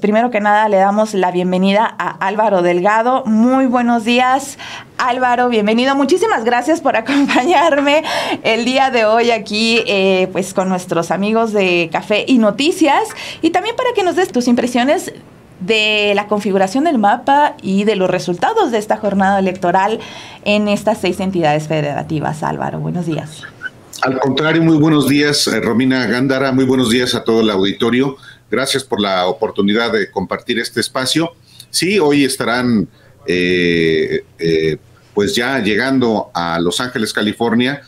primero que nada le damos la bienvenida a Álvaro Delgado. Muy buenos días, Álvaro, bienvenido. Muchísimas gracias por acompañarme el día de hoy aquí pues con nuestros amigos de Café y Noticias, y también para que nos des tus impresiones de la configuración del mapa y de los resultados de esta jornada electoral en estas 6 entidades federativas. Álvaro, buenos días. Al contrario, muy buenos días, Romina Gándara, muy buenos días a todo el auditorio. Gracias por la oportunidad de compartir este espacio. Sí, hoy estarán pues ya llegando a Los Ángeles, California,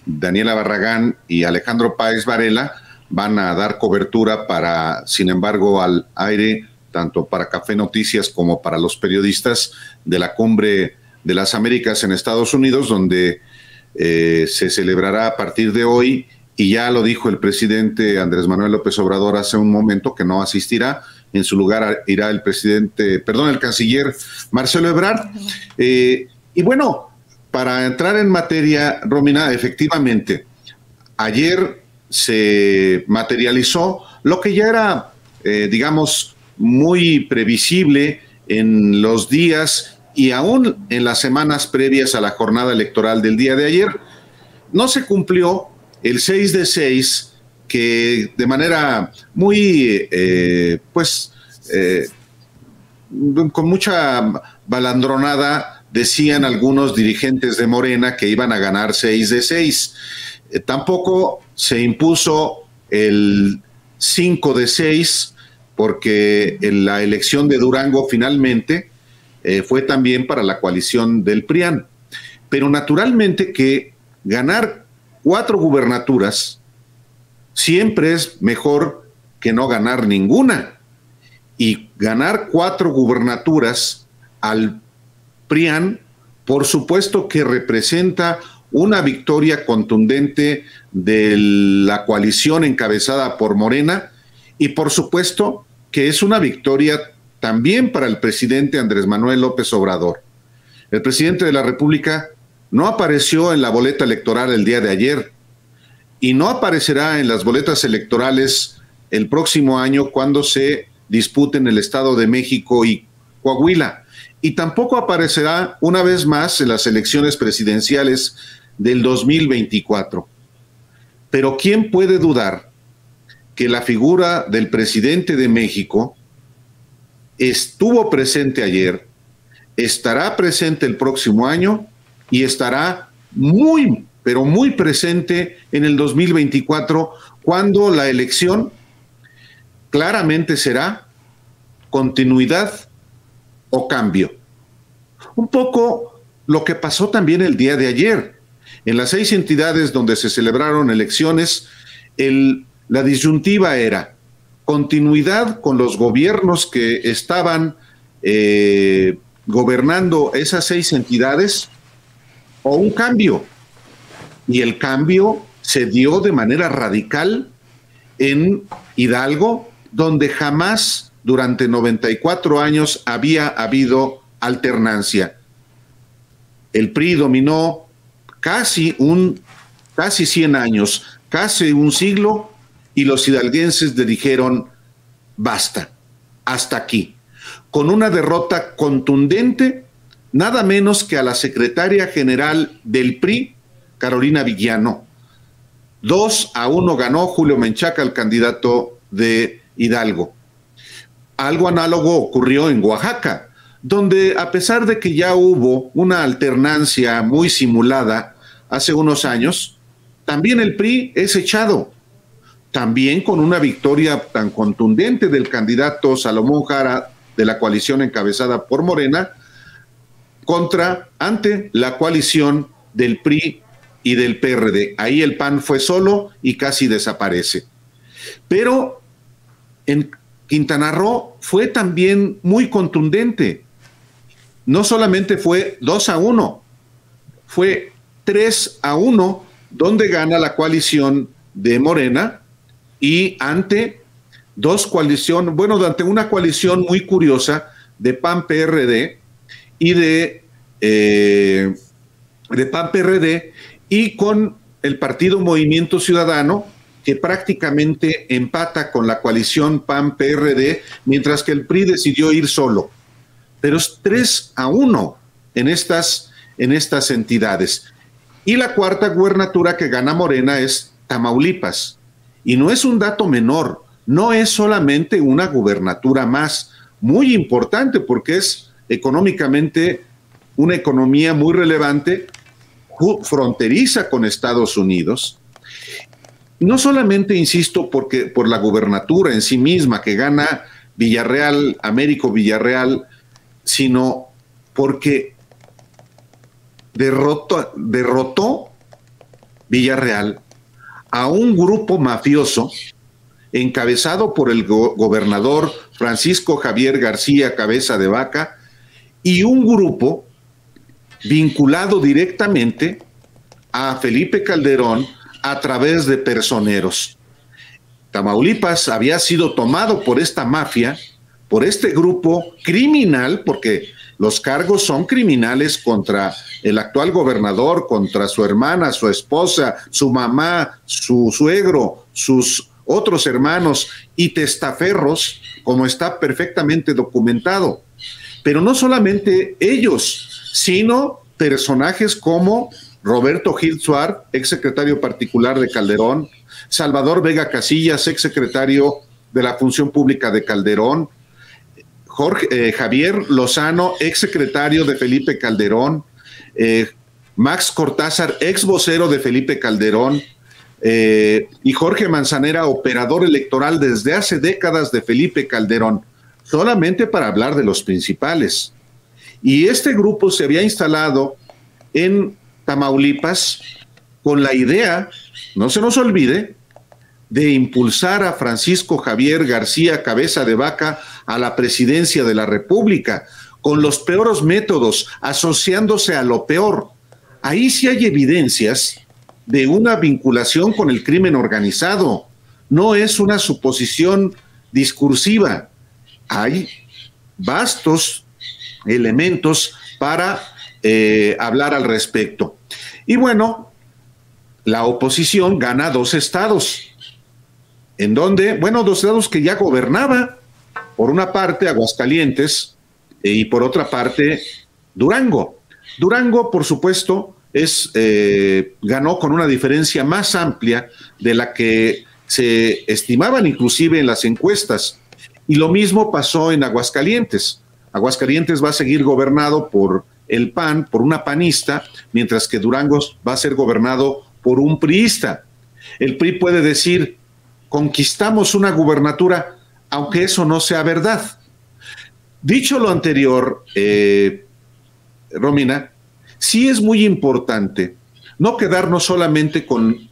Daniela Barragán y Alejandro Páez Varela. Van a dar cobertura para, sin embargo, al aire, tanto para Café Noticias como para los periodistas de la Cumbre de las Américas en Estados Unidos, donde se celebrará a partir de hoy, y ya lo dijo el presidente Andrés Manuel López Obrador hace un momento que no asistirá. En su lugar irá el canciller Marcelo Ebrard. Y bueno, para entrar en materia, Romina, efectivamente, ayer se materializó lo que ya era, digamos, muy previsible en los días y aún en las semanas previas a la jornada electoral del día de ayer. No se cumplió el 6 de 6, que de manera muy, con mucha balandronada, decían algunos dirigentes de Morena que iban a ganar 6 de 6. Tampoco se impuso el 5 de 6, porque en la elección de Durango finalmente fue también para la coalición del PRIAN. Pero naturalmente que ganar 4 gubernaturas siempre es mejor que no ganar ninguna. Y ganar 4 gubernaturas al PRIAN, por supuesto que representa una victoria contundente de la coalición encabezada por Morena, y por supuesto que es una victoria también para el presidente Andrés Manuel López Obrador. El presidente de la República no apareció en la boleta electoral el día de ayer y no aparecerá en las boletas electorales el próximo año cuando se disputen el Estado de México y Coahuila, y tampoco aparecerá una vez más en las elecciones presidenciales del 2024. Pero ¿quién puede dudar que la figura del presidente de México estuvo presente ayer, estará presente el próximo año y estará muy, pero muy presente en el 2024, cuando la elección claramente será continuidad o cambio? Un poco lo que pasó también el día de ayer. En las 6 entidades donde se celebraron elecciones, la disyuntiva era continuidad con los gobiernos que estaban gobernando esas 6 entidades, o un cambio. Y el cambio se dio de manera radical en Hidalgo, donde jamás durante 94 años había habido alternancia. El PRI dominó casi 100 años, casi un siglo, y los hidalguenses le dijeron basta, hasta aquí, con una derrota contundente, nada menos que a la secretaria general del PRI, Carolina Villano. 2-1 ganó Julio Menchaca, el candidato de Hidalgo. Algo análogo ocurrió en Oaxaca, donde a pesar de que ya hubo una alternancia muy simulada hace unos años, también el PRI es echado, también con una victoria tan contundente del candidato Salomón Jara de la coalición encabezada por Morena, ante la coalición del PRI y del PRD. Ahí el PAN fue solo y casi desaparece. Pero en Quintana Roo fue también muy contundente. No solamente fue 2-1, fue 3-1, donde gana la coalición de Morena, y ante una coalición muy curiosa de PAN-PRD y de PAN-PRD y con el partido Movimiento Ciudadano, que prácticamente empata con la coalición PAN-PRD, mientras que el PRI decidió ir solo. Pero es 3-1 en estas entidades. Y la cuarta gubernatura que gana Morena es Tamaulipas. Y no es un dato menor, no es solamente una gubernatura más, muy importante porque es económicamente una economía muy relevante, fronteriza con Estados Unidos. No solamente, insisto, por la gubernatura en sí misma que gana Villarreal, Américo Villarreal, sino porque derrotó Villarreal a un grupo mafioso encabezado por el gobernador Francisco Javier García Cabeza de Vaca y un grupo vinculado directamente a Felipe Calderón a través de personeros. Tamaulipas había sido tomado por esta mafia, por este grupo criminal, porque los cargos son criminales contra el actual gobernador, contra su hermana, su esposa, su mamá, su suegro, sus otros hermanos y testaferros, como está perfectamente documentado. Pero no solamente ellos, sino personajes como Roberto Gil Suárez, exsecretario particular de Calderón, Salvador Vega Casillas, exsecretario de la Función Pública de Calderón, Javier Lozano, exsecretario de Felipe Calderón, Max Cortázar, ex vocero de Felipe Calderón, y Jorge Manzanera, operador electoral desde hace décadas de Felipe Calderón, solamente para hablar de los principales. Y este grupo se había instalado en Tamaulipas con la idea, no se nos olvide, de impulsar a Francisco Javier García Cabeza de Vaca a la presidencia de la República, con los peores métodos, asociándose a lo peor. Ahí sí hay evidencias de una vinculación con el crimen organizado, no es una suposición discursiva. Hay vastos elementos para hablar al respecto. Y bueno, la oposición gana 2 estados, en donde, bueno, 2 estados que ya gobernaba, por una parte Aguascalientes y por otra parte Durango. Durango, por supuesto, ganó con una diferencia más amplia de la que se estimaban inclusive en las encuestas. Y lo mismo pasó en Aguascalientes. Aguascalientes va a seguir gobernado por el PAN, por una panista, mientras que Durango va a ser gobernado por un priista. El PRI puede decir, conquistamos una gubernatura, aunque eso no sea verdad. Dicho lo anterior, Romina, sí es muy importante no quedarnos solamente con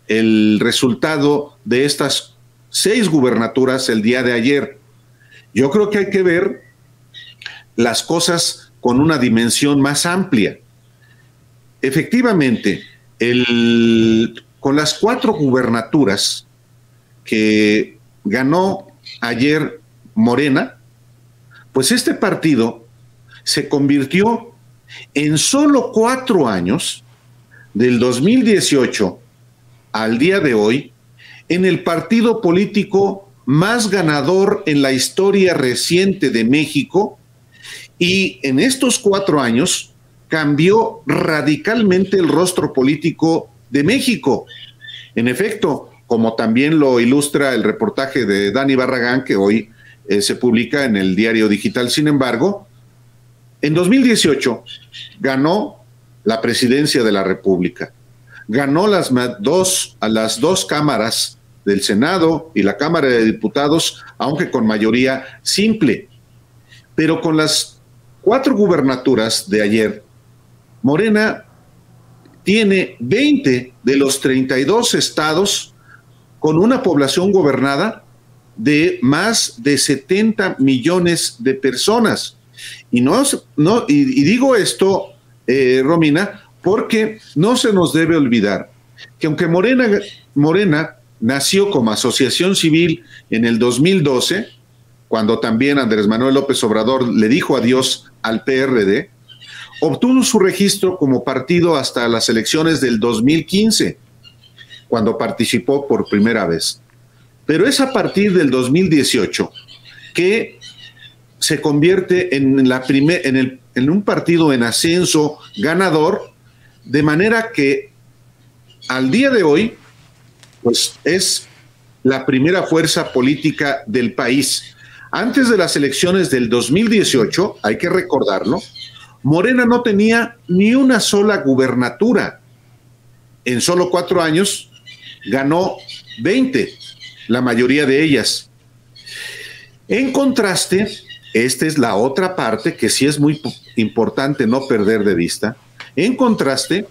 el resultado de estas 6 gubernaturas el día de ayer. Yo creo que hay que ver las cosas con una dimensión más amplia. Efectivamente, con las 4 gubernaturas que ganó ayer Morena, pues este partido se convirtió en solo 4 años, del 2018 al día de hoy, en el partido político más ganador en la historia reciente de México, y en estos 4 años cambió radicalmente el rostro político de México. En efecto, como también lo ilustra el reportaje de Dani Barragán, que hoy se publica en el Diario Digital. Sin embargo, en 2018 ganó la presidencia de la República, ganó las dos cámaras del Senado y la Cámara de Diputados, aunque con mayoría simple. Pero con las 4 gubernaturas de ayer, Morena tiene 20 de los 32 estados con una población gobernada de más de 70 millones de personas. Y digo esto, Romina, porque no se nos debe olvidar que aunque Morena nació como asociación civil en el 2012, cuando también Andrés Manuel López Obrador le dijo adiós al PRD, obtuvo su registro como partido hasta las elecciones del 2015. cuando participó por primera vez. Pero es a partir del 2018 que se convierte en un partido en ascenso ganador, de manera que al día de hoy pues es la primera fuerza política del país. Antes de las elecciones del 2018, hay que recordarlo, Morena no tenía ni una sola gubernatura. En solo 4 años ganó 20, la mayoría de ellas. En contraste, esta es la otra parte que sí es muy importante no perder de vista. En contraste,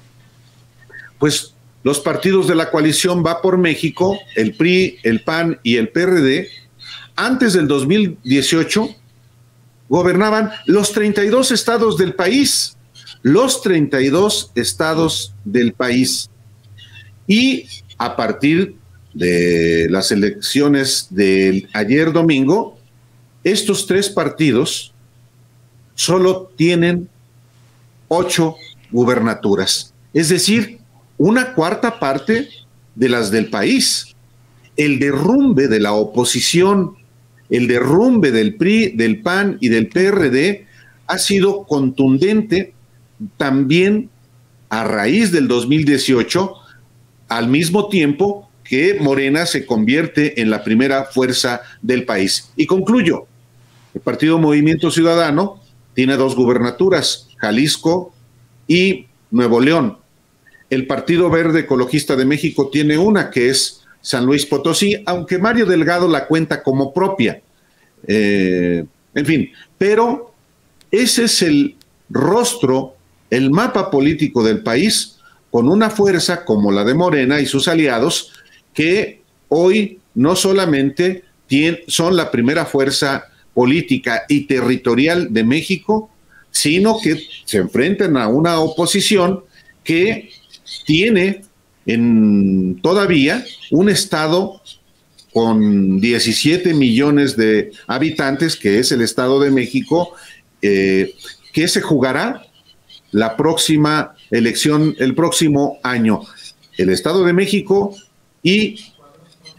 pues los partidos de la coalición Va por México, el PRI, el PAN y el PRD, antes del 2018 gobernaban los 32 estados del país. Los 32 estados del país. Y a partir de las elecciones de ayer domingo, estos 3 partidos solo tienen 8 gubernaturas, es decir, una cuarta parte de las del país. El derrumbe de la oposición, el derrumbe del PRI, del PAN y del PRD ha sido contundente también a raíz del 2018, al mismo tiempo que Morena se convierte en la primera fuerza del país. Y concluyo, el Partido Movimiento Ciudadano tiene 2 gubernaturas, Jalisco y Nuevo León. El Partido Verde Ecologista de México tiene una, que es San Luis Potosí, aunque Mario Delgado la cuenta como propia. En fin, pero ese es el rostro, el mapa político del país, con una fuerza como la de Morena y sus aliados, que hoy no solamente son la primera fuerza política y territorial de México, sino que se enfrentan a una oposición que tiene todavía un estado con 17 millones de habitantes, que es el Estado de México, que se jugará la próxima elección el próximo año, el Estado de México y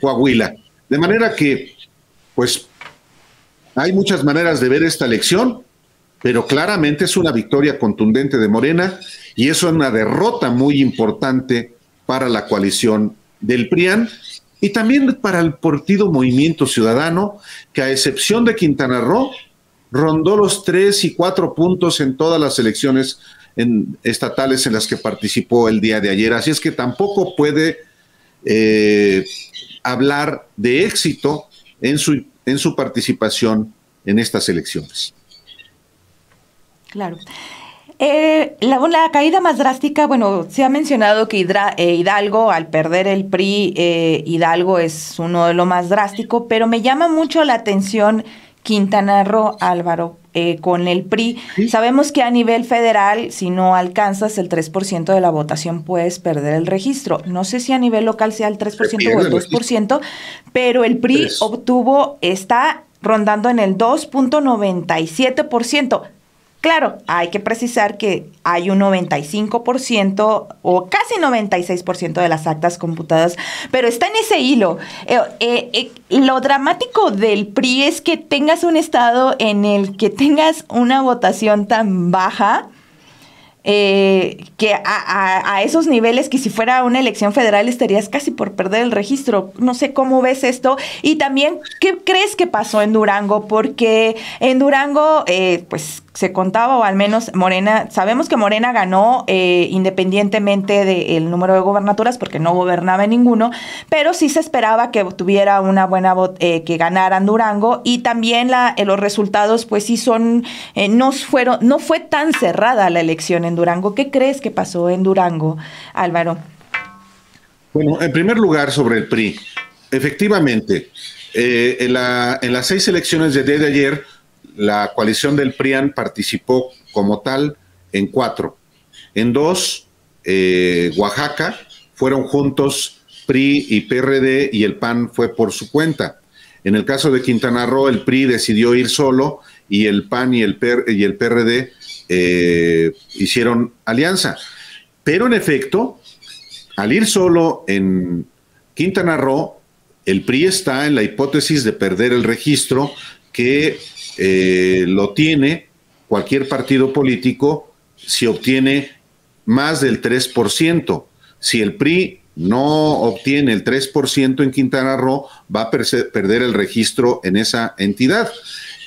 Coahuila. De manera que, pues, hay muchas maneras de ver esta elección, pero claramente es una victoria contundente de Morena y eso es una derrota muy importante para la coalición del PRIAN y también para el Partido Movimiento Ciudadano, que a excepción de Quintana Roo, rondó los 3 y 4 puntos en todas las elecciones estatales en las que participó el día de ayer. Así es que tampoco puede hablar de éxito en su participación en estas elecciones. Claro. La caída más drástica, bueno, se ha mencionado que Hidalgo, al perder el PRI, Hidalgo es uno de lo más drástico, pero me llama mucho la atención Quintana Roo, Álvaro, con el PRI. ¿Sí? Sabemos que a nivel federal, si no alcanzas el 3% de la votación, puedes perder el registro. No sé si a nivel local sea el 3% o el 2%, pero el PRI está rondando en el 2.97%. Claro, hay que precisar que hay un 95% o casi 96% de las actas computadas, pero está en ese hilo. Lo dramático del PRI es que tengas un estado en el que tengas una votación tan baja, que a esos niveles, que si fuera una elección federal estarías casi por perder el registro. No sé cómo ves esto. Y también, ¿qué crees que pasó en Durango? Porque en Durango, pues se contaba, o al menos Morena, sabemos que Morena ganó independientemente del número de gobernaturas, porque no gobernaba en ninguno, pero sí se esperaba que tuviera una buena que ganaran Durango, y también los resultados pues sí son, no fue tan cerrada la elección en Durango. ¿Qué crees que pasó en Durango, Álvaro? Bueno, en primer lugar, sobre el PRI, efectivamente, en las 6 elecciones del día de ayer, la coalición del PRIAN participó como tal en 4. En 2, Oaxaca, fueron juntos PRI y PRD, y el PAN fue por su cuenta. En el caso de Quintana Roo, el PRI decidió ir solo y el PAN y el PRD hicieron alianza. Pero en efecto, al ir solo en Quintana Roo, el PRI está en la hipótesis de perder el registro que lo tiene cualquier partido político si obtiene más del 3%. Si el PRI no obtiene el 3% en Quintana Roo, va a perder el registro en esa entidad.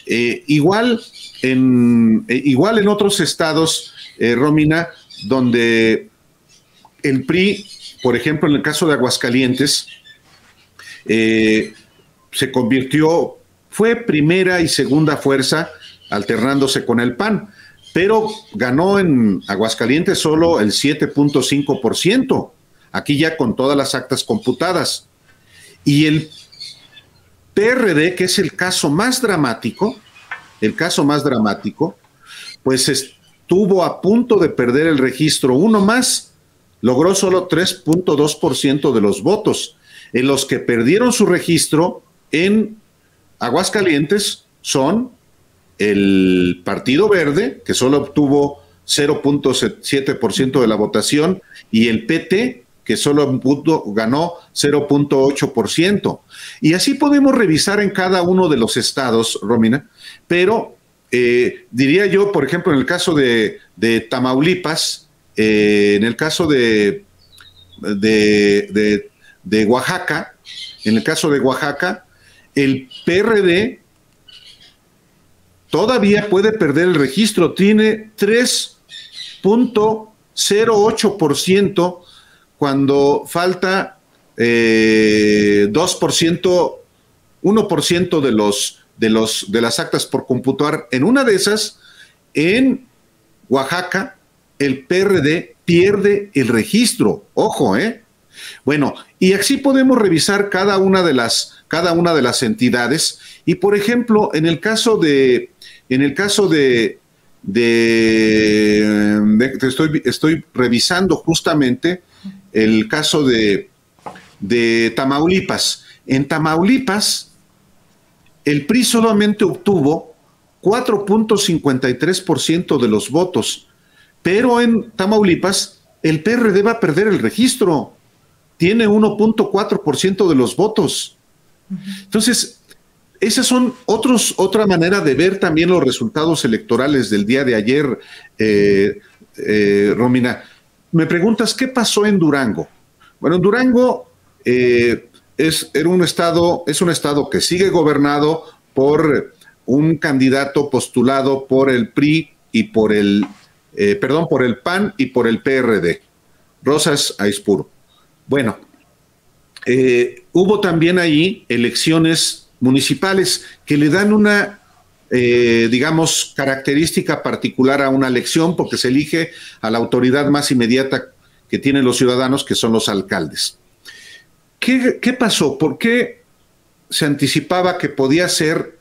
Igual en otros estados, Romina, donde el PRI, por ejemplo, en el caso de Aguascalientes, se convirtió, fue primera y segunda fuerza alternándose con el PAN, pero ganó en Aguascalientes solo el 7.5%, aquí ya con todas las actas computadas. Y el PRD, que es el caso más dramático, pues estuvo a punto de perder el registro. Uno más logró solo 3.2% de los votos. En los que perdieron su registro en Aguascalientes son el Partido Verde, que solo obtuvo 0.7% de la votación, y el PT, que solo ganó 0.8%. Y así podemos revisar en cada uno de los estados, Romina, pero diría yo, por ejemplo, en el caso de Tamaulipas, en el caso de Oaxaca, en el caso de Oaxaca, el PRD todavía puede perder el registro, tiene 3.08% cuando falta 2%, 1% de las actas por computar. En una de esas, en Oaxaca, el PRD pierde el registro. Ojo, Bueno, y así podemos revisar cada una de las entidades. Y por ejemplo, estoy revisando justamente el caso de Tamaulipas. En Tamaulipas, el PRI solamente obtuvo 4.53% de los votos, pero en Tamaulipas el PRD va a perder el registro. Tiene 1.4% de los votos. Entonces, esas son otra manera de ver también los resultados electorales del día de ayer, Romina. Me preguntas, ¿qué pasó en Durango? Bueno, en Durango es un estado que sigue gobernado por un candidato postulado por el PRI y por el PAN y por el PRD, Rosas Aispuro. Bueno, hubo también ahí elecciones municipales que le dan una, digamos, característica particular a una elección, porque se elige a la autoridad más inmediata que tienen los ciudadanos, que son los alcaldes. ¿Qué pasó? ¿Por qué se anticipaba que podía ser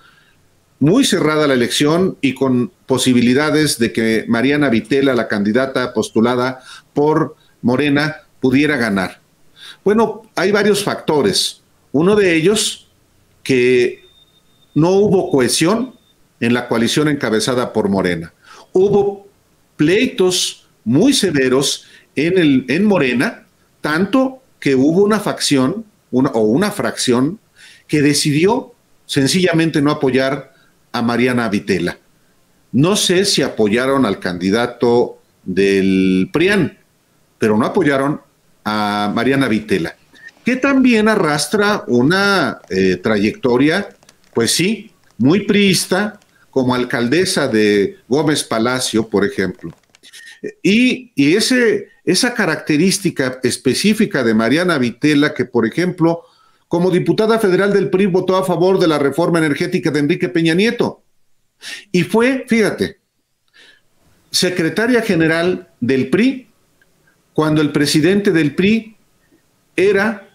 muy cerrada la elección y con posibilidades de que Mariana Vitela, la candidata postulada por Morena, pudiera ganar? Bueno, hay varios factores. Uno de ellos, que no hubo cohesión en la coalición encabezada por Morena. Hubo pleitos muy severos en Morena, tanto que hubo una facción una fracción que decidió sencillamente no apoyar a Mariana Vitela. No sé si apoyaron al candidato del PRIAN, pero no apoyaron a Mariana Vitela, que también arrastra una trayectoria, pues sí, muy priista, como alcaldesa de Gómez Palacio, por ejemplo. Y esa característica específica de Mariana Vitela, que, por ejemplo, como diputada federal del PRI votó a favor de la reforma energética de Enrique Peña Nieto. Y fue, fíjate, secretaria general del PRI cuando el presidente del PRI era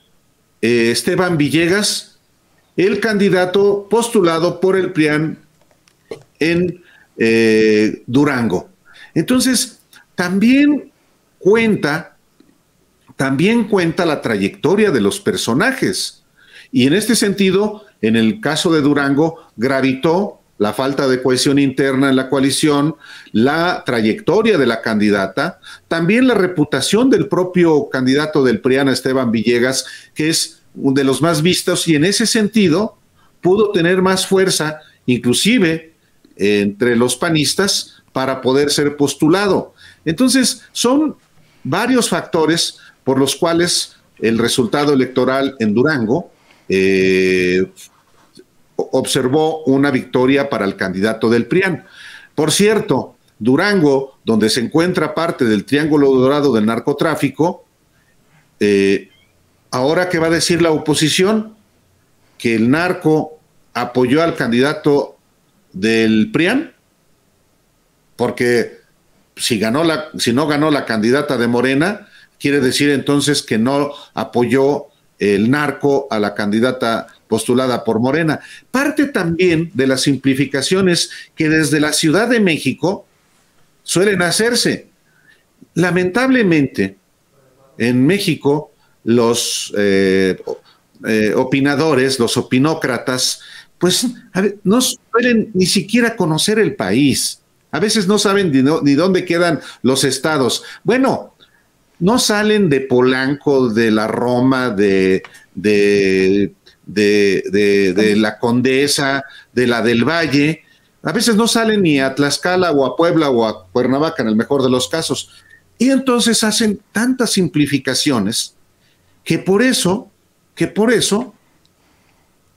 Esteban Villegas, el candidato postulado por el PRIAN en Durango. Entonces, también cuenta la trayectoria de los personajes. Y en este sentido, en el caso de Durango, gravitó la falta de cohesión interna en la coalición, la trayectoria de la candidata, también la reputación del propio candidato del PRIAN, Esteban Villegas, que es de los más vistos y en ese sentido pudo tener más fuerza, inclusive entre los panistas, para poder ser postulado. Entonces, son varios factores por los cuales el resultado electoral en Durango observó una victoria para el candidato del PRIAN. Por cierto, Durango, donde se encuentra parte del Triángulo Dorado del narcotráfico, ahora, ¿qué va a decir la oposición? Que el narco apoyó al candidato del PRIAN, porque si no ganó la candidata de Morena, quiere decir entonces que no apoyó el narco a la candidata postulada por Morena. Parte también de las simplificaciones que desde la Ciudad de México suelen hacerse. Lamentablemente, en México, los opinadores, los opinócratas, pues no suelen ni siquiera conocer el país. A veces no saben ni dónde quedan los estados. Bueno, no salen de Polanco, de la Roma, de la Condesa, de la del Valle. A veces no salen ni a Tlaxcala o a Puebla o a Cuernavaca, en el mejor de los casos. Y entonces hacen tantas simplificaciones que por eso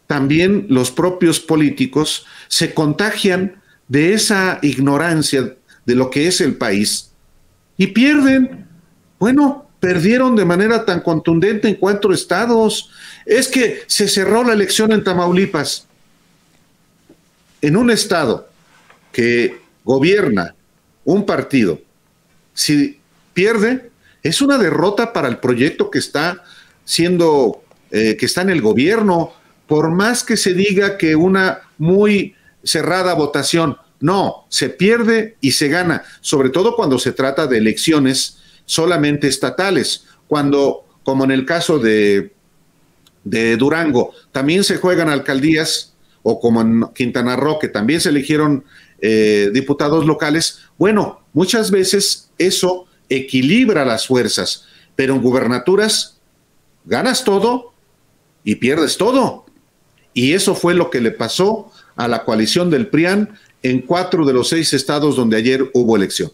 también los propios políticos se contagian de esa ignorancia de lo que es el país y pierden. Bueno, perdieron de manera tan contundente en 4 estados. Es que se cerró la elección en Tamaulipas, en un estado que gobierna un partido. Si pierde, es una derrota para el proyecto que está siendo, que está en el gobierno, por más que se diga que una muy cerrada votación. No, se pierde y se gana, sobre todo cuando se trata de elecciones solamente estatales, cuando, como en el caso de Durango, también se juegan alcaldías, o como en Quintana Roo, que también se eligieron diputados locales. Bueno, muchas veces eso equilibra las fuerzas, pero en gubernaturas ganas todo y pierdes todo. Y eso fue lo que le pasó a la coalición del PRIAN en 4 de los 6 estados donde ayer hubo elección.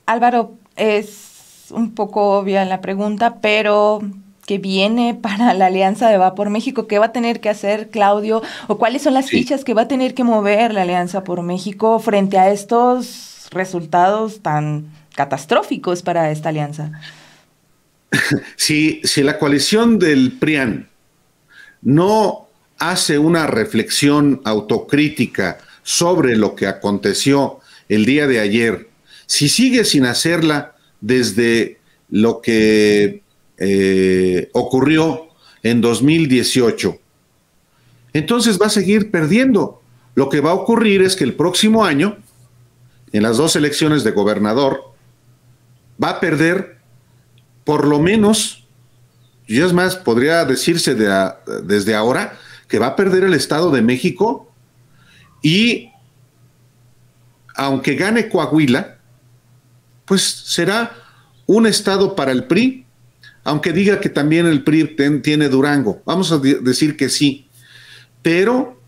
Álvaro, es un poco obvia la pregunta, pero ¿qué viene para la Alianza de Va por México? ¿Qué va a tener que hacer Claudio? ¿O cuáles son las fichas que va a tener que mover la Alianza por México frente a estos resultados tan catastróficos para esta alianza? Si la coalición del PRIAN no hace una reflexión autocrítica sobre lo que aconteció el día de ayer, si sigue sin hacerla desde lo que ocurrió en 2018, entonces va a seguir perdiendo. Lo que va a ocurrir es que el próximo año, en las 2 elecciones de gobernador, va a perder por lo menos, y es más, podría decirse desde ahora, que va a perder el Estado de México, y aunque gane Coahuila, pues será un estado para el PRI, aunque diga que también el PRI tiene Durango. Vamos a decir que sí, pero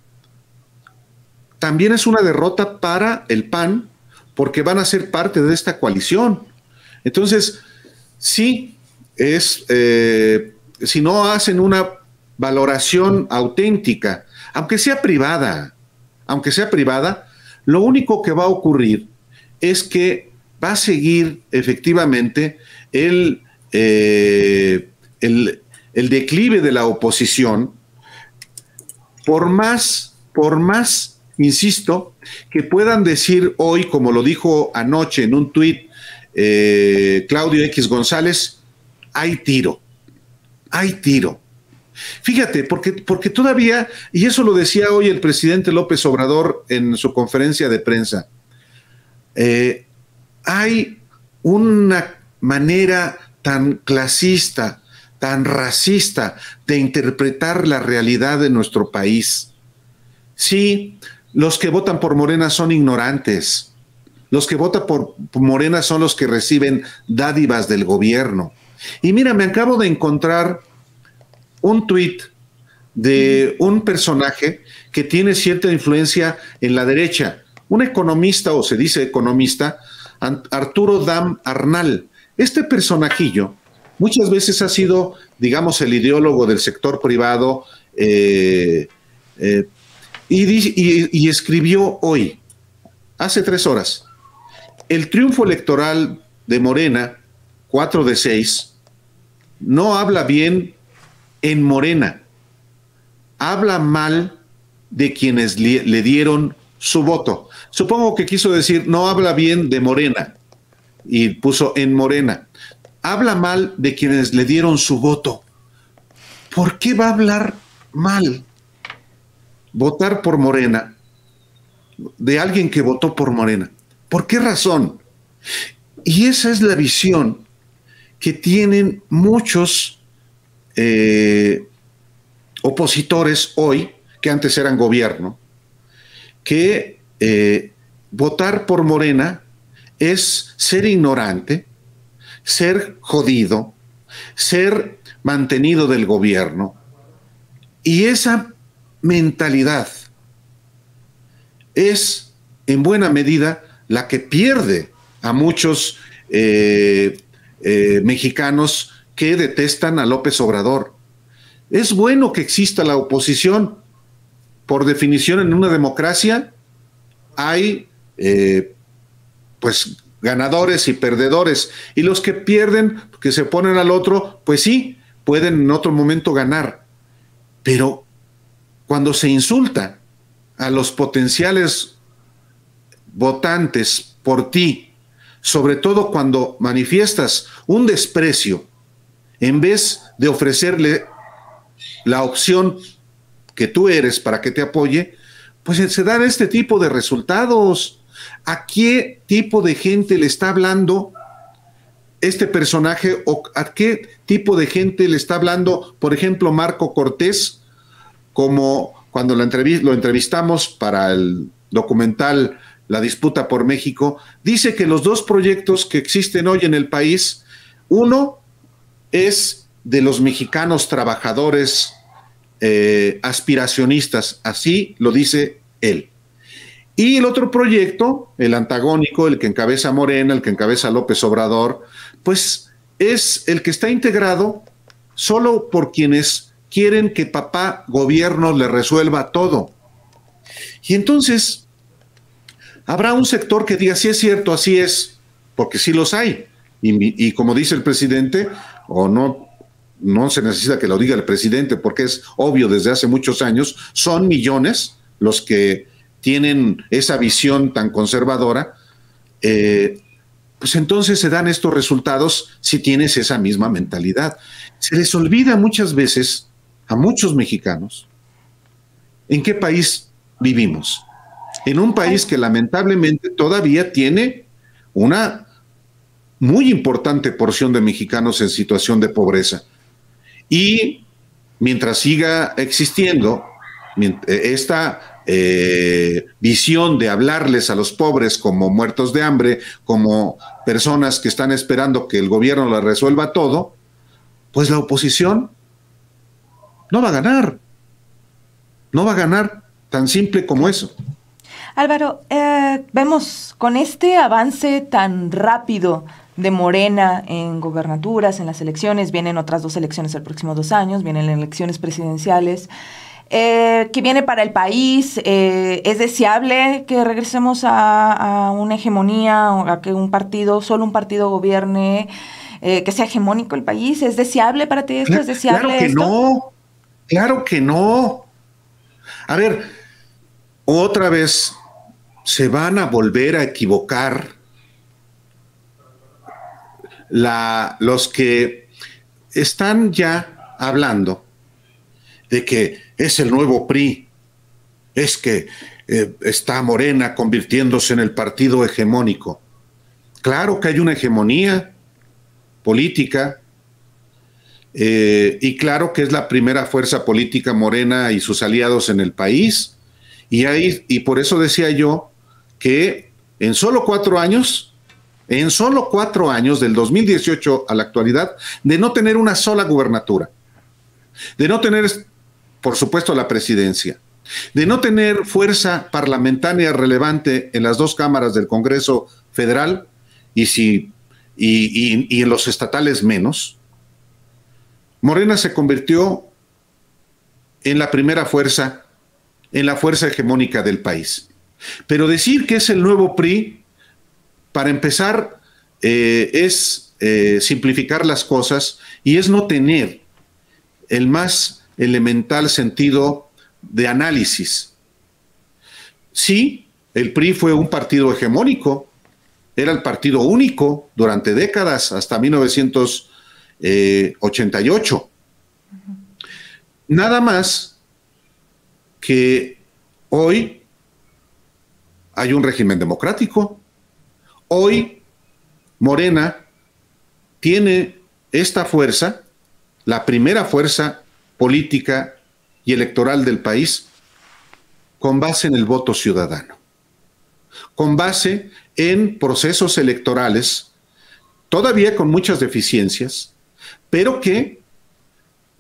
también es una derrota para el PAN, porque van a ser parte de esta coalición. Entonces, sí, si no hacen una valoración auténtica, aunque sea privada, lo único que va a ocurrir es que va a seguir efectivamente el declive de la oposición, por más, insisto, que puedan decir hoy, como lo dijo anoche en un tuit Claudio X González, hay tiro. Fíjate, porque todavía, y eso lo decía hoy el presidente López Obrador en su conferencia de prensa, hay una manera tan clasista, tan racista de interpretar la realidad de nuestro país. Sí, los que votan por Morena son ignorantes. Los que votan por Morena son los que reciben dádivas del gobierno. Y mira, me acabo de encontrar un tuit de un personaje que tiene cierta influencia en la derecha, un economista, o se dice economista, Arturo Dam Arnal. Este personajillo muchas veces ha sido, digamos, el ideólogo del sector privado, y escribió hoy, hace 3 horas, el triunfo electoral de Morena, 4 de 6, no habla bien en Morena, habla mal de quienes le dieron su voto. Supongo que quiso decir, no habla bien de Morena, y puso en Morena. Habla mal de quienes le dieron su voto. ¿Por qué va a hablar mal? Votar por Morena, de alguien que votó por Morena. ¿Por qué razón? Y esa es la visión que tienen muchos opositores hoy, que antes eran gobierno, que votar por Morena es ser ignorante, ser jodido, ser mantenido del gobierno. Y esa mentalidad es en buena medida la que pierde a muchos mexicanos que detestan a López Obrador. Es bueno que exista la oposición. Por definición, en una democracia hay pues ganadores y perdedores, y los que pierden, que se ponen al otro, pues sí, pueden en otro momento ganar. Pero cuando se insulta a los potenciales votantes por ti, sobre todo cuando manifiestas un desprecio, en vez de ofrecerle la opción que tú eres para que te apoye, pues se dan este tipo de resultados. ¿A qué tipo de gente le está hablando este personaje, o a qué tipo de gente le está hablando, por ejemplo, Marco Cortés, como cuando lo entrevistamos para el documental La Disputa por México? Dice que los 2 proyectos que existen hoy en el país, uno es de los mexicanos trabajadores aspiracionistas, así lo dice él. Y el otro proyecto, el antagónico, el que encabeza Morena, el que encabeza López Obrador, pues es el que está integrado solo por quienes quieren que papá gobierno le resuelva todo. Y entonces habrá un sector que diga, sí es cierto, así es, porque sí los hay. Y como dice el presidente, o no se necesita que lo diga el presidente, porque es obvio desde hace muchos años, son millones los que tienen esa visión tan conservadora, pues entonces se dan estos resultados si tienes esa misma mentalidad. Se les olvida muchas veces a muchos mexicanos en qué país vivimos. En un país que lamentablemente todavía tiene una muy importante porción de mexicanos en situación de pobreza. Y mientras siga existiendo esta visión de hablarles a los pobres como muertos de hambre, como personas que están esperando que el gobierno les resuelva todo, pues la oposición no va a ganar. No va a ganar, tan simple como eso. Álvaro, vemos con este avance tan rápido de Morena en gobernaturas, en las elecciones, vienen otras 2 elecciones el próximo 2 años, vienen elecciones presidenciales, que viene para el país. ¿Es deseable que regresemos a una hegemonía, o a que solo un partido gobierne, que sea hegemónico el país? ¿Es deseable para ti esto? ¿Es deseable claro que esto? No, claro que no. A ver, otra vez se van a volver a equivocar los que están ya hablando de que es el nuevo PRI, es que está Morena convirtiéndose en el partido hegemónico. Claro que hay una hegemonía política, y claro que es la primera fuerza política Morena y sus aliados en el país, y por eso decía yo que en solo 4 años, del 2018 a la actualidad, de no tener una sola gubernatura, de no tener, por supuesto, la presidencia, de no tener fuerza parlamentaria relevante en las dos cámaras del Congreso Federal y en los estatales menos, Morena se convirtió en la primera fuerza, en la fuerza hegemónica del país. Pero decir que es el nuevo PRI, para empezar, es simplificar las cosas y es no tener el más elemental sentido de análisis. Sí, el PRI fue un partido hegemónico, era el partido único durante décadas, hasta 1988. Nada más que hoy hay un régimen democrático. Hoy Morena tiene esta fuerza, la primera fuerza política y electoral del país, con base en el voto ciudadano, con base en procesos electorales, todavía con muchas deficiencias, pero que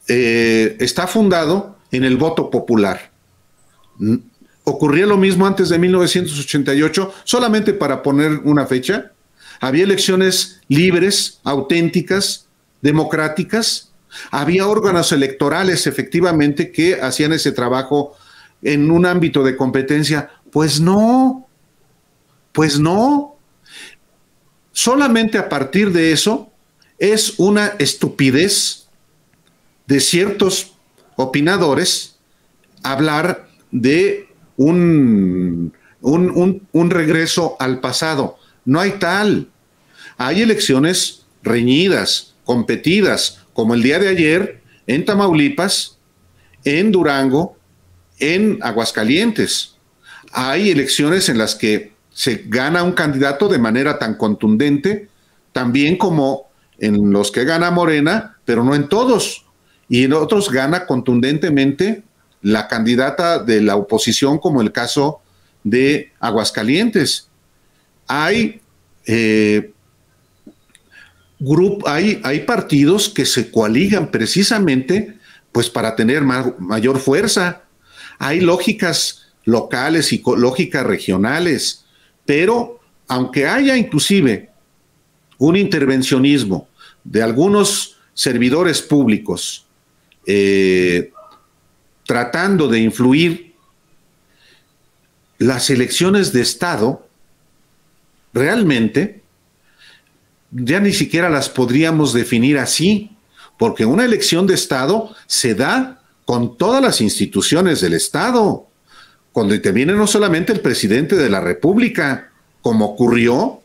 está fundado en el voto popular. Ocurría lo mismo antes de 1988, solamente para poner una fecha. Había elecciones libres, auténticas, democráticas. Había órganos electorales, efectivamente, que hacían ese trabajo en un ámbito de competencia. Pues no. Solamente a partir de eso es una estupidez de ciertos opinadores hablar de un regreso al pasado. No hay tal. Hay elecciones reñidas, competidas, como el día de ayer en Tamaulipas, en Durango, en Aguascalientes. Hay elecciones en las que se gana un candidato de manera tan contundente, también como en los que gana Morena, pero no en todos. Y en otros gana contundentemente la candidata de la oposición, como el caso de Aguascalientes. Hay partidos que se coaligan precisamente pues para tener mayor fuerza. Hay lógicas locales y lógicas regionales, pero aunque haya inclusive un intervencionismo de algunos servidores públicos tratando de influir, las elecciones de Estado realmente ya ni siquiera las podríamos definir así, porque una elección de Estado se da con todas las instituciones del Estado, cuando interviene no solamente el presidente de la República, como ocurrió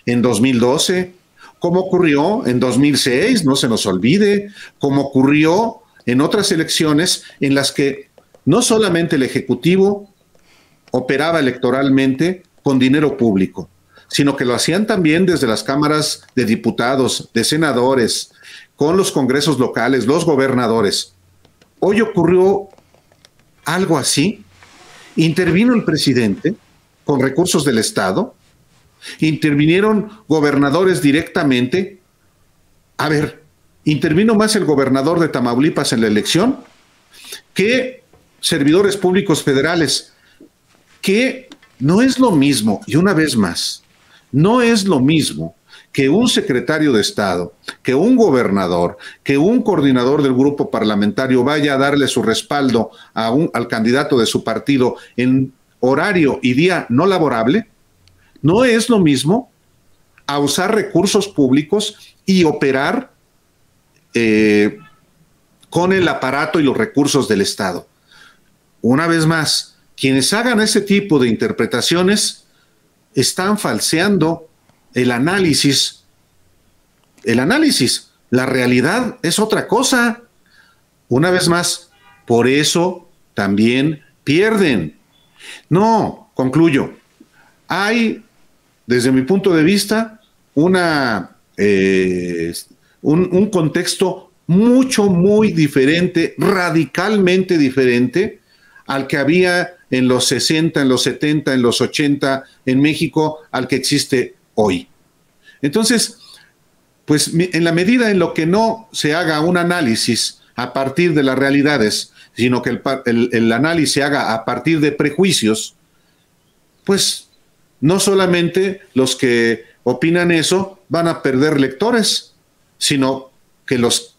en 2012, como ocurrió en 2006, no se nos olvide, como ocurrió en otras elecciones en las que no solamente el Ejecutivo operaba electoralmente con dinero público, sino que lo hacían también desde las cámaras de diputados, de senadores, con los congresos locales, los gobernadores. Hoy ocurrió algo así. Intervino el presidente con recursos del Estado, intervinieron gobernadores directamente. A ver, intervino más el gobernador de Tamaulipas en la elección que servidores públicos federales, que no es lo mismo, y una vez más, no es lo mismo que un secretario de Estado, que un gobernador, que un coordinador del grupo parlamentario vaya a darle su respaldo al candidato de su partido en horario y día no laborable. No es lo mismo a usar recursos públicos y operar con el aparato y los recursos del Estado. Una vez más, quienes hagan ese tipo de interpretaciones están falseando el análisis. La realidad es otra cosa. Una vez más, por eso también pierden. No, concluyo. Hay, desde mi punto de vista, un contexto muy diferente, radicalmente diferente al que había en los 60, en los 70, en los 80 en México, al que existe hoy. Entonces, pues en la medida en lo que no se haga un análisis a partir de las realidades, sino que el análisis se haga a partir de prejuicios, pues no solamente los que opinan eso van a perder lectores, sino que los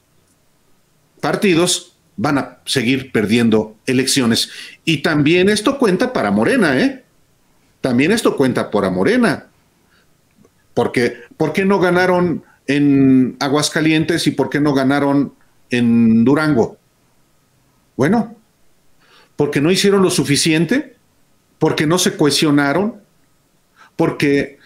partidos van a seguir perdiendo elecciones. Y también esto cuenta para Morena, ¿eh? También esto cuenta para Morena. Porque, ¿por qué no ganaron en Aguascalientes y por qué no ganaron en Durango? Bueno, porque no hicieron lo suficiente, porque no se cohesionaron, porque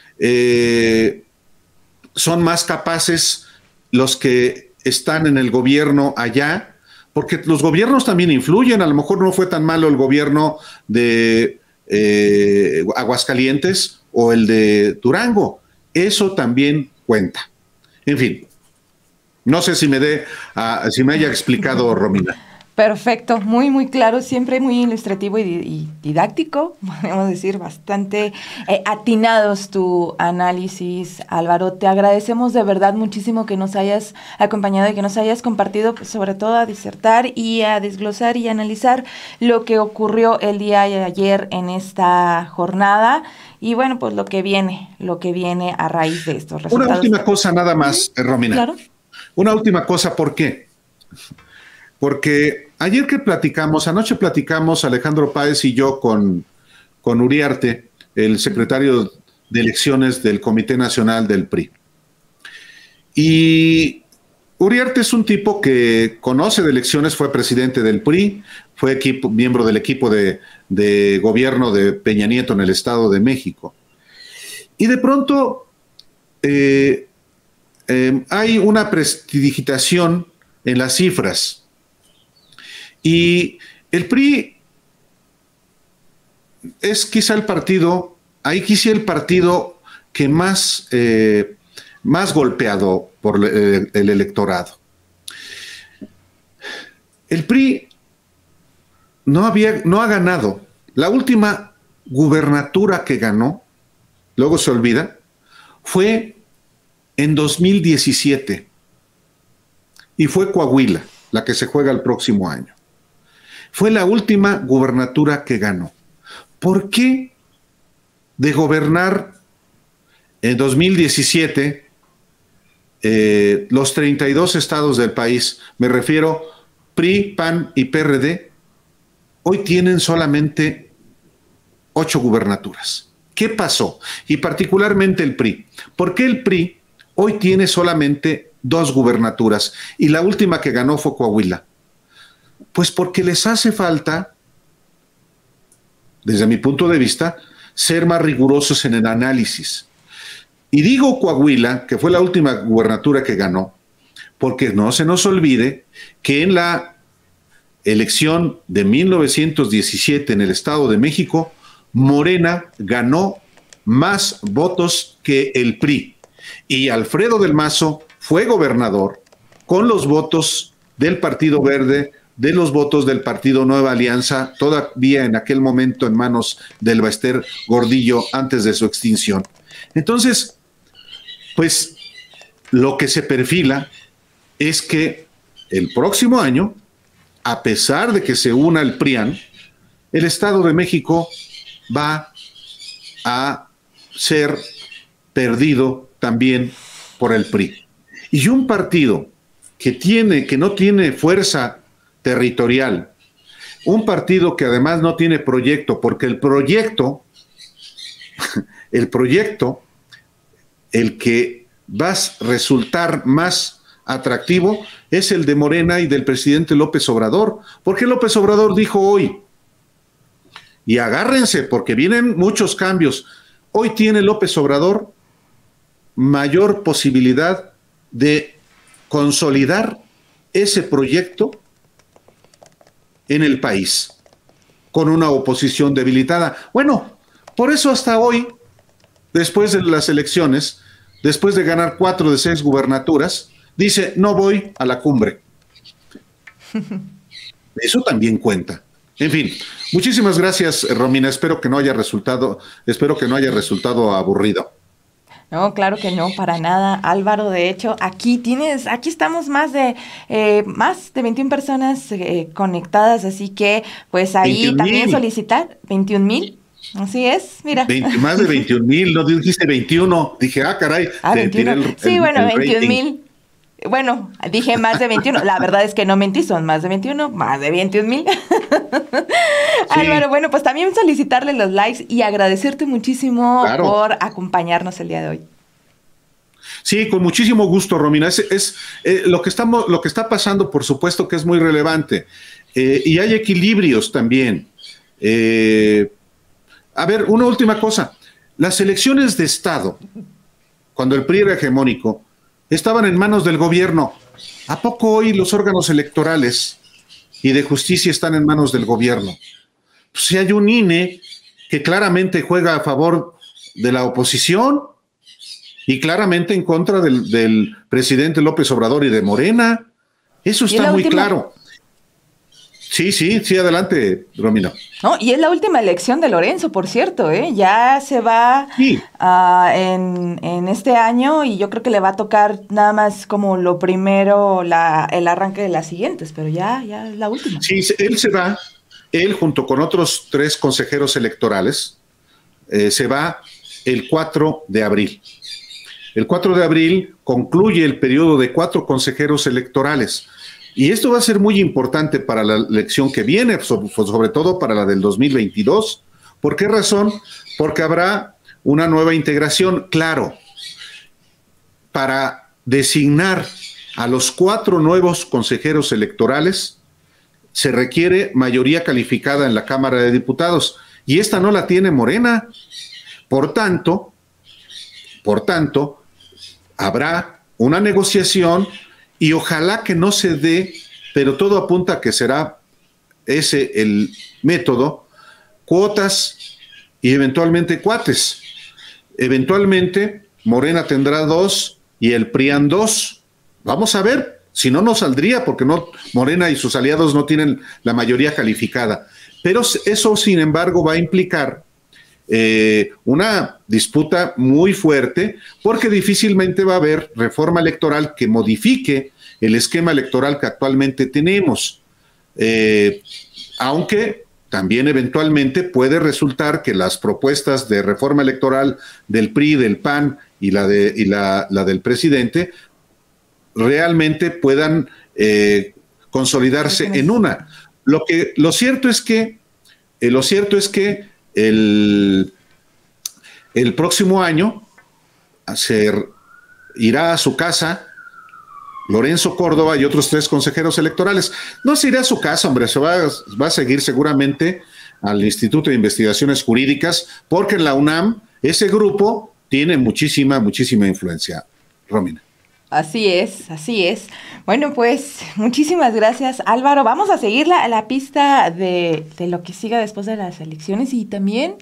son más capaces los que están en el gobierno allá, porque los gobiernos también influyen. A lo mejor no fue tan malo el gobierno de Aguascalientes o el de Durango. Eso también cuenta. En fin, no sé si me haya explicado, Romina. Perfecto, muy, muy claro, siempre muy ilustrativo y didáctico, podemos decir, bastante atinados tu análisis, Álvaro. Te agradecemos de verdad muchísimo que nos hayas acompañado y que nos hayas compartido, pues, sobre todo a disertar y a desglosar y analizar lo que ocurrió el día de ayer en esta jornada. Y bueno, pues lo que viene a raíz de estos resultados. Una última cosa nada más, Romina. Claro. Una última cosa, ¿por qué? Porque anoche platicamos Alejandro Páez y yo con Uriarte, el secretario de elecciones del Comité Nacional del PRI. Y Uriarte es un tipo que conoce de elecciones, fue presidente del PRI, fue miembro del equipo de gobierno de Peña Nieto en el Estado de México. Y de pronto hay una prestidigitación en las cifras. Y el PRI es quizá el partido que más golpeado por el electorado. El PRI no ha ganado. La última gubernatura que ganó, luego se olvida, fue en 2017 y fue Coahuila, la que se juega el próximo año. Fue la última gubernatura que ganó. ¿Por qué de gobernar en 2017 los 32 estados del país, me refiero PRI, PAN y PRD, hoy tienen solamente 8 gubernaturas? ¿Qué pasó? Y particularmente el PRI. ¿Por qué el PRI hoy tiene solamente 2 gubernaturas y la última que ganó fue Coahuila? Pues porque les hace falta, desde mi punto de vista, ser más rigurosos en el análisis. Y digo Coahuila, que fue la última gubernatura que ganó, porque no se nos olvide que en la elección de 1917 en el Estado de México, Morena ganó más votos que el PRI. Y Alfredo del Mazo fue gobernador con los votos del Partido Verde, de los votos del Partido Nueva Alianza, todavía en aquel momento en manos del Baester Gordillo antes de su extinción. Entonces, pues lo que se perfila es que el próximo año, a pesar de que se una el PRIAN, el Estado de México va a ser perdido también por el PRI. Y un partido que no tiene fuerza territorial, un partido que además no tiene proyecto, porque el proyecto, el que va a resultar más atractivo es el de Morena y del presidente López Obrador, porque López Obrador dijo hoy, y agárrense porque vienen muchos cambios, hoy tiene López Obrador mayor posibilidad de consolidar ese proyecto en el país, con una oposición debilitada. Bueno, por eso hasta hoy, después de las elecciones, después de ganar 4 de 6 gubernaturas, dice, no voy a la cumbre. Eso también cuenta. En fin, muchísimas gracias, Romina. Espero que no haya resultado aburrido. No, claro que no, para nada, Álvaro. De hecho, aquí estamos más de 21 personas conectadas, así que pues ahí 21 también mil. solicitar 21,000. Así es, mira. Más de 21,000, no dijiste 21. Dije, caray, Ah, te tiré 21. Sí, bueno, el 21 rating. mil. Bueno, dije más de 21. La verdad es que no mentí, son más de 21, más de 21,000. Álvaro, Sí, bueno, pues también solicitarle los likes y agradecerte muchísimo claro. por acompañarnos el día de hoy. Sí, con muchísimo gusto, Romina. Lo que está pasando, por supuesto que es muy relevante. Y hay equilibrios también. Eh, a ver, una última cosa. Las elecciones de Estado, cuando el PRI era hegemónico, estaban en manos del gobierno. ¿A poco hoy los órganos electorales y de justicia están en manos del gobierno? Pues si hay un INE que claramente juega a favor de la oposición y claramente en contra del presidente López Obrador y de Morena. Eso Y es está la muy última, claro. Sí, sí, sí, adelante, Romina. ¿no? Y es la última elección de Lorenzo, por cierto, ¿eh? Ya se va Sí, en este año y yo creo que le va a tocar nada más como lo primero, el arranque de las siguientes, pero ya es la última. sí, él se va, él junto con otros 3 consejeros electorales, se va el 4 de abril. El 4 de abril concluye el periodo de 4 consejeros electorales. Y esto va a ser muy importante para la elección que viene, sobre todo para la del 2022. ¿Por qué razón? Porque habrá una nueva integración, claro, para designar a los 4 nuevos consejeros electorales se requiere mayoría calificada en la Cámara de Diputados y esta no la tiene Morena. Por tanto, habrá una negociación y ojalá que no se dé, pero todo apunta a que será ese el método, cuotas y eventualmente cuates. Eventualmente Morena tendrá 2 y el PRIAN 2. Vamos a ver, si no, no saldría porque no, Morena y sus aliados no tienen la mayoría calificada. Pero eso, sin embargo, va a implicar una disputa muy fuerte porque difícilmente va a haber reforma electoral que modifique el esquema electoral que actualmente tenemos. Aunque también eventualmente puede resultar que las propuestas de reforma electoral del PRI, del PAN y la del presidente realmente puedan consolidarse en una. Lo cierto es que el próximo año se irá a su casa Lorenzo Córdoba y otros 3 consejeros electorales. No se irá a su casa, hombre, va a seguir seguramente al Instituto de Investigaciones Jurídicas, porque en la UNAM ese grupo tiene muchísima influencia, Romina. Así es, así es. Bueno, pues muchísimas gracias, Álvaro. Vamos a seguir la pista de lo que siga después de las elecciones y también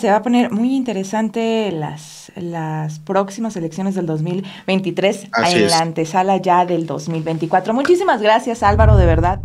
se va a poner muy interesante las próximas elecciones del 2023 Así en es. la antesala ya del 2024. Muchísimas gracias, Álvaro, de verdad.